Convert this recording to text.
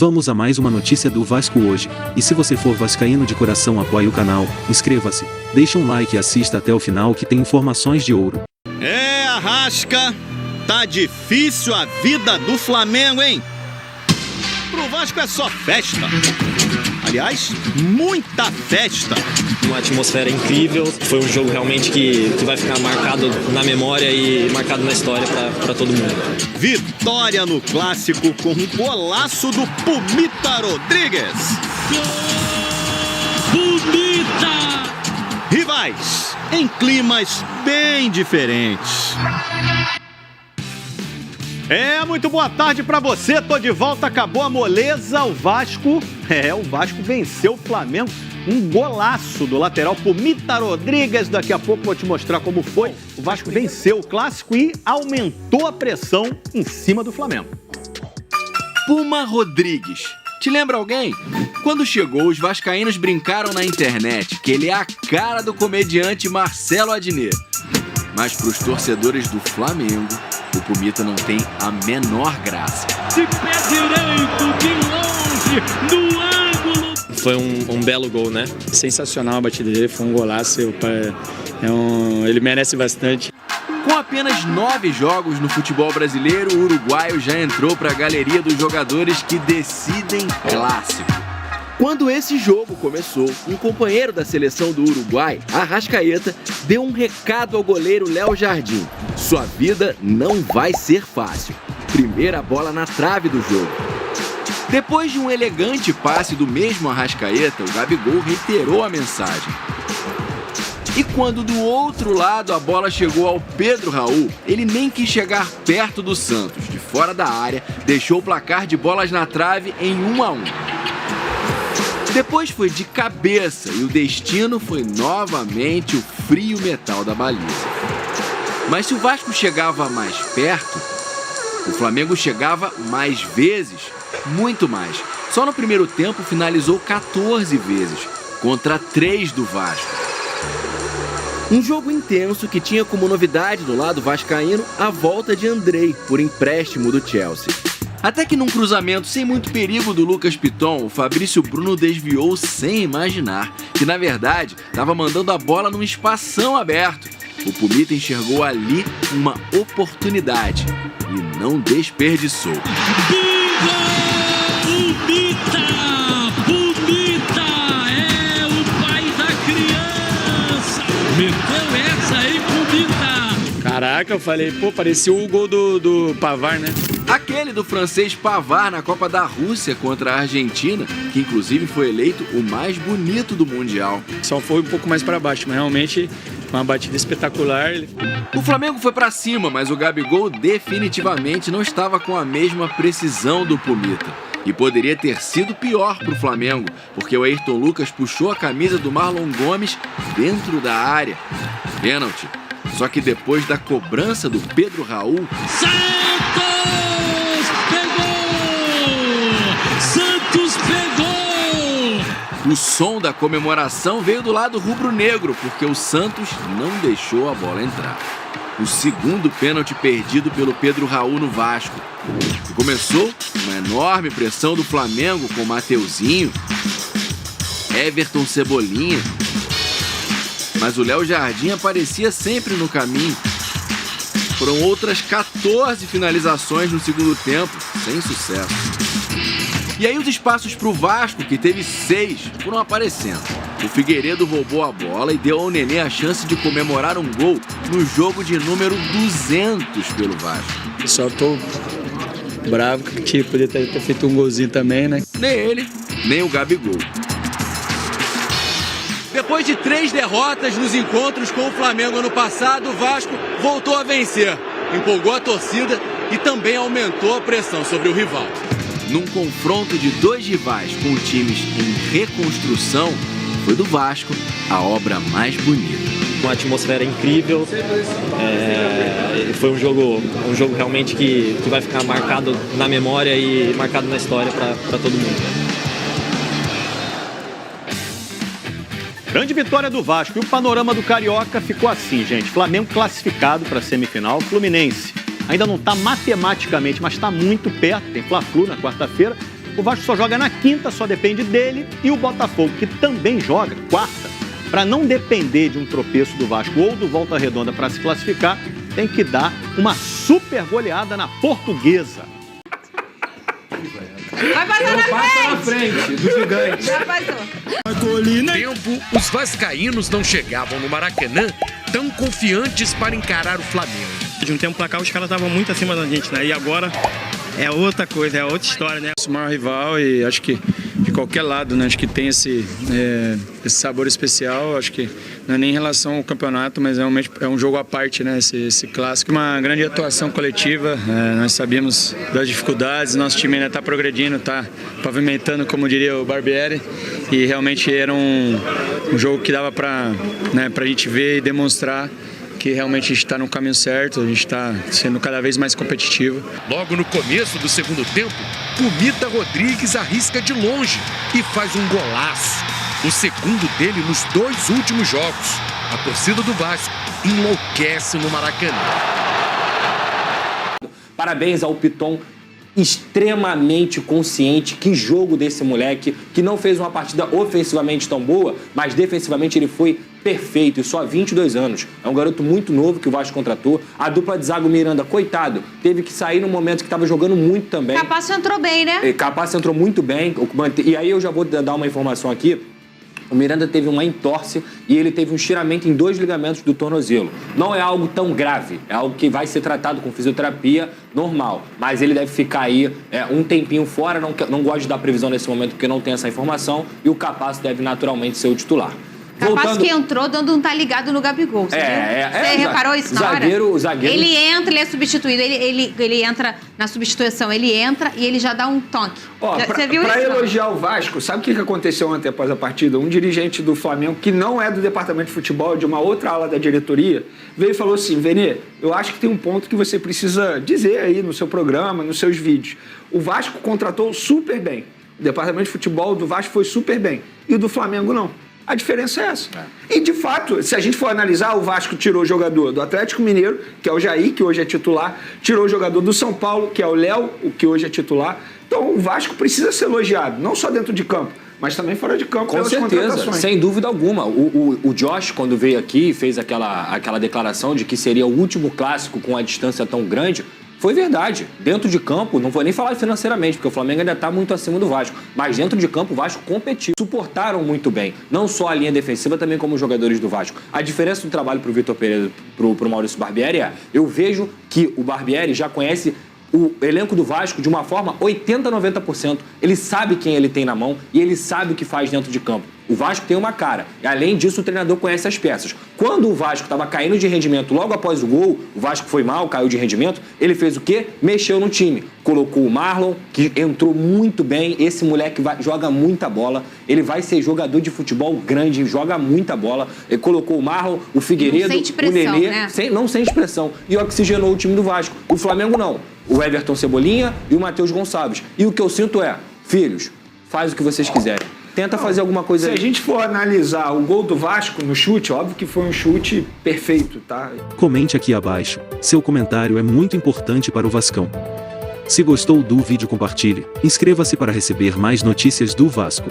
Vamos a mais uma notícia do Vasco hoje, e se você for vascaíno de coração, apoie o canal, inscreva-se, deixa um like e assista até o final que tem informações de ouro. Arrasca, tá difícil a vida do Flamengo, hein? Pro Vasco é só festa. Aliás, muita festa. Uma atmosfera incrível, foi um jogo realmente que vai ficar marcado na memória e marcado na história para todo mundo. Vitória no Clássico com um golaço do Pumita Rodrigues. Pumita! Rivais em climas bem diferentes. Muito boa tarde pra você, tô de volta, acabou a moleza, o Vasco venceu o Flamengo, um golaço do lateral Pumita Rodrigues, daqui a pouco vou te mostrar como foi, o Vasco venceu o Clássico e aumentou a pressão em cima do Flamengo. Puma Rodrigues, te lembra alguém? Quando chegou, os vascaínos brincaram na internet que ele é a cara do comediante Marcelo Adnet, mas pros torcedores do Flamengo, o Pumita não tem a menor graça. De pé direito, de longe, no ângulo. Foi um belo gol, né? Sensacional a batida dele, foi um golaço. Ele merece bastante. Com apenas 9 jogos no futebol brasileiro, o uruguaio já entrou para a galeria dos jogadores que decidem clássico. Quando esse jogo começou, um companheiro da seleção do Uruguai, Arrascaeta, deu um recado ao goleiro Léo Jardim. Sua vida não vai ser fácil. Primeira bola na trave do jogo. Depois de um elegante passe do mesmo Arrascaeta, o Gabigol reiterou a mensagem. E quando do outro lado a bola chegou ao Pedro Raul, ele nem quis chegar perto do Santos. De fora da área, deixou o placar de bolas na trave em 1-1. Depois foi de cabeça e o destino foi novamente o frio metal da baliza. Mas se o Vasco chegava mais perto, o Flamengo chegava mais vezes, muito mais. Só no primeiro tempo finalizou 14 vezes, contra 3 do Vasco. Um jogo intenso que tinha como novidade do lado vascaíno a volta de Andrei, por empréstimo do Chelsea. Até que num cruzamento sem muito perigo do Lucas Piton, o Fabrício Bruno desviou sem imaginar que, na verdade, estava mandando a bola num espação aberto. O Pumita enxergou ali uma oportunidade e não desperdiçou. Pumita é o pai da criança. Meteu essa aí, Pumita. Caraca, eu falei, parecia o gol do Pavard, né? Aquele do francês Pavard na Copa da Rússia contra a Argentina, que inclusive foi eleito o mais bonito do Mundial. Só foi um pouco mais para baixo, mas realmente uma batida espetacular. O Flamengo foi para cima, mas o Gabigol definitivamente não estava com a mesma precisão do Pumita. E poderia ter sido pior para o Flamengo, porque o Ayrton Lucas puxou a camisa do Marlon Gomes dentro da área. Pênalti. Só que depois da cobrança do Pedro Raul... Santos pegou! O som da comemoração veio do lado rubro-negro, porque o Santos não deixou a bola entrar. O segundo pênalti perdido pelo Pedro Raul no Vasco. E começou uma enorme pressão do Flamengo com Mateuzinho, Everton Cebolinha. Mas o Léo Jardim aparecia sempre no caminho. Foram outras 14 finalizações no segundo tempo, sem sucesso. E aí os espaços para o Vasco, que teve 6, foram aparecendo. O Figueiredo roubou a bola e deu ao Nenê a chance de comemorar um gol no jogo de número 200 pelo Vasco. Só tô bravo que podia ter feito um golzinho também, né? Nem ele, nem o Gabigol. Depois de 3 derrotas nos encontros com o Flamengo ano passado, o Vasco voltou a vencer. Empolgou a torcida e também aumentou a pressão sobre o rival. Num confronto de 2 rivais com times em reconstrução, foi do Vasco a obra mais bonita. Uma atmosfera incrível, foi um jogo realmente que vai ficar marcado na memória e marcado na história para todo mundo. Grande vitória do Vasco. E o panorama do Carioca ficou assim, gente. Flamengo classificado para a semifinal. Fluminense ainda não está matematicamente, mas está muito perto. Tem Fla-Flu na quarta-feira. O Vasco só joga na quinta, só depende dele, e o Botafogo, que também joga quarta, para não depender de um tropeço do Vasco ou do Volta Redonda para se classificar, tem que dar uma super goleada na Portuguesa. Vai passar na frente do gigante. Já passou. Tempo, os vascaínos não chegavam no Maracanã tão confiantes para encarar o Flamengo. De um tempo pra cá os caras estavam muito acima da gente, né? E agora é outra coisa, é outra história, né? O maior rival e acho que de qualquer lado, né? Acho que tem esse sabor especial, acho que não é nem em relação ao campeonato, mas realmente é um jogo à parte, né? Esse clássico. Uma grande atuação coletiva, nós sabíamos das dificuldades, nosso time ainda está progredindo, está pavimentando, como diria o Barbieri, e realmente era um jogo que dava para a gente ver e demonstrar que realmente a gente está no caminho certo, a gente está sendo cada vez mais competitivo. Logo no começo do segundo tempo, o Mita Rodrigues arrisca de longe e faz um golaço. O segundo dele nos 2 últimos jogos. A torcida do Vasco enlouquece no Maracanã. Parabéns ao Piton, extremamente consciente. Que jogo desse moleque, que não fez uma partida ofensivamente tão boa, mas defensivamente ele foi perfeito, e só há 22 anos. É um garoto muito novo que o Vasco contratou. A dupla de zaga, o Miranda, coitado, teve que sair no momento que estava jogando muito também. Capasso entrou bem, né? Capasso entrou muito bem. E aí eu já vou dar uma informação aqui. O Miranda teve uma entorse e ele teve um estiramento em 2 ligamentos do tornozelo. Não é algo tão grave, é algo que vai ser tratado com fisioterapia normal. Mas ele deve ficar aí um tempinho fora, não gosto de dar previsão nesse momento porque não tem essa informação, e o Capasso deve naturalmente ser o titular. Capaz que entrou dando um tá ligado no Gabigol, você viu? Você reparou isso na hora? O zagueiro... Ele entra, ele é substituído, ele entra na substituição, ele entra e ele já dá um toque. Você viu isso? Para elogiar o Vasco, sabe o que aconteceu ontem após a partida? Um dirigente do Flamengo, que não é do departamento de futebol, de uma outra ala da diretoria, veio e falou assim: Vene, eu acho que tem um ponto que você precisa dizer aí no seu programa, nos seus vídeos. O Vasco contratou super bem. O departamento de futebol do Vasco foi super bem. E o do Flamengo não. A diferença é essa. E, de fato, se a gente for analisar, o Vasco tirou o jogador do Atlético Mineiro, que é o Jair, que hoje é titular, tirou o jogador do São Paulo, que é o Léo, o que hoje é titular. Então, o Vasco precisa ser elogiado, não só dentro de campo, mas também fora de campo. Com certeza, sem dúvida alguma. O Josh, quando veio aqui, fez aquela declaração de que seria o último clássico com a distância tão grande. Foi verdade. Dentro de campo, não vou nem falar financeiramente, porque o Flamengo ainda está muito acima do Vasco. Mas dentro de campo, o Vasco competiu. Suportaram muito bem. Não só a linha defensiva, também como os jogadores do Vasco. A diferença do trabalho para o Vitor Pereira, para o Maurício Barbieri eu vejo que o Barbieri já conhece o elenco do Vasco de uma forma 80%, 90%. Ele sabe quem ele tem na mão e ele sabe o que faz dentro de campo. O Vasco tem uma cara. E, além disso, o treinador conhece as peças. Quando o Vasco estava caindo de rendimento logo após o gol, o Vasco foi mal, caiu de rendimento, ele fez o quê? Mexeu no time. Colocou o Marlon, que entrou muito bem. Esse moleque joga muita bola. Ele vai ser jogador de futebol grande, joga muita bola. Ele colocou o Marlon, o Figueiredo, não sente pressão, o Nenê. né? Não sente pressão. E oxigenou o time do Vasco. O Flamengo não. O Everton Cebolinha e o Matheus Gonçalves. E o que eu sinto é: filhos, faz o que vocês quiserem. Tenta fazer alguma coisa aí. Se a gente for analisar o gol do Vasco no chute, óbvio que foi um chute perfeito, tá? Comente aqui abaixo. Seu comentário é muito importante para o Vascão. Se gostou do vídeo, compartilhe. Inscreva-se para receber mais notícias do Vasco.